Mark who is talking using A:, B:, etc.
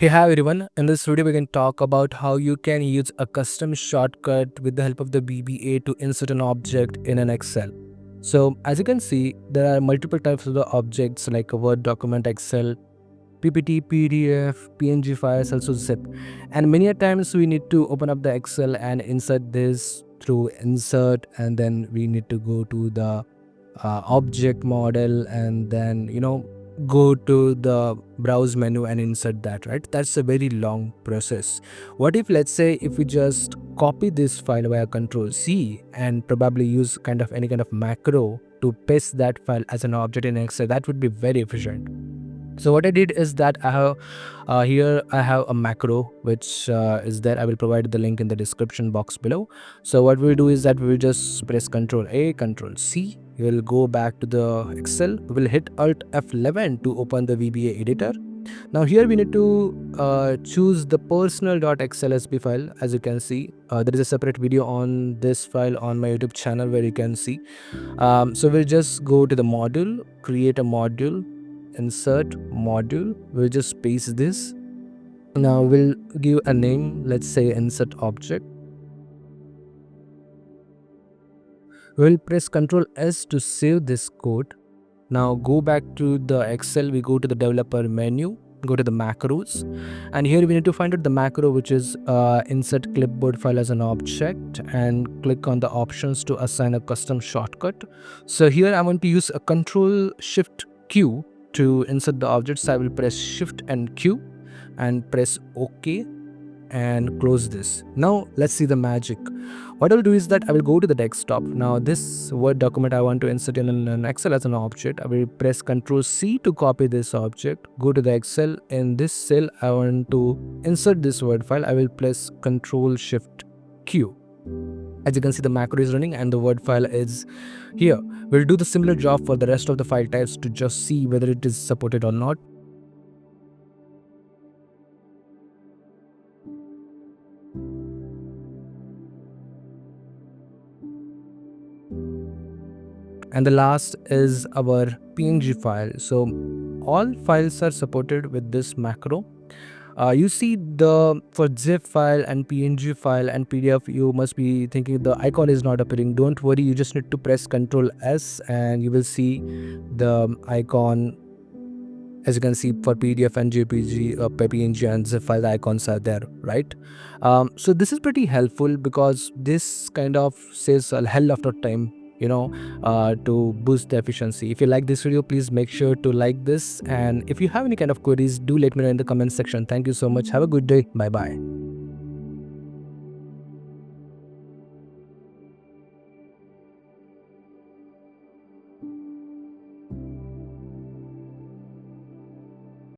A: Hey, hi everyone. In this video, we can talk about how you can use a custom shortcut with the help of the VBA to insert an object in an Excel. So, as you can see, there are multiple types of the objects like a Word document, Excel, PPT, PDF, PNG files, also zip. And many a times we need to open up the Excel and insert this through insert, and then we need to go to the object model, and then go to the browse menu and insert that, right? That's a very long process. What if, let's say, if we just copy this file via control C and probably use kind of any kind of macro to paste that file as an object in Excel? That would be very efficient. So what I did is that I have here I have a macro which is there. I will provide the link in the description box below. So what we'll do is that we will just press Ctrl A, Ctrl C. We will go back to the Excel. We will hit Alt F11 to open the VBA editor. Now here we need to choose the personal.xlsb file. As you can see, there is a separate video on this file on my YouTube channel where you can see. So we'll just go to the module, create a module, insert module. We'll just paste this. Now we'll give a name, let's say insert object. We'll press Ctrl S to save this code. Now go back to the Excel. We go to the developer menu, go to the macros, and here we need to find out the macro which is insert clipboard file as an object, and click on the options to assign a custom shortcut. So here I want to use a Control Shift Q to insert the objects. I will press Shift and Q and press OK and close this. Now let's see the magic. What I'll do is that I will go to the desktop. Now this Word document I want to insert in an Excel as an object. I will press Ctrl C to copy this object. Go to the Excel. In this cell I want to insert this Word file. I will press Ctrl Shift Q. As you can see, the macro is running and the Word file is here. We'll do the similar job for the rest of the file types to just see whether it is supported or not. And the last is our PNG file. So all files are supported with this macro. You see, the for zip file and PNG file and PDF, you must be thinking the icon is not appearing. Don't worry, you just need to press Ctrl S and you will see the icon. As you can see, for PDF and JPG, PNG and zip file, the icons are there, right? So this is pretty helpful because this kind of saves a hell of a time, to boost the efficiency. If you like this video, please make sure to like this, and if you have any kind of queries, do let me know in the comment section. Thank you so much. Have a good day. Bye bye.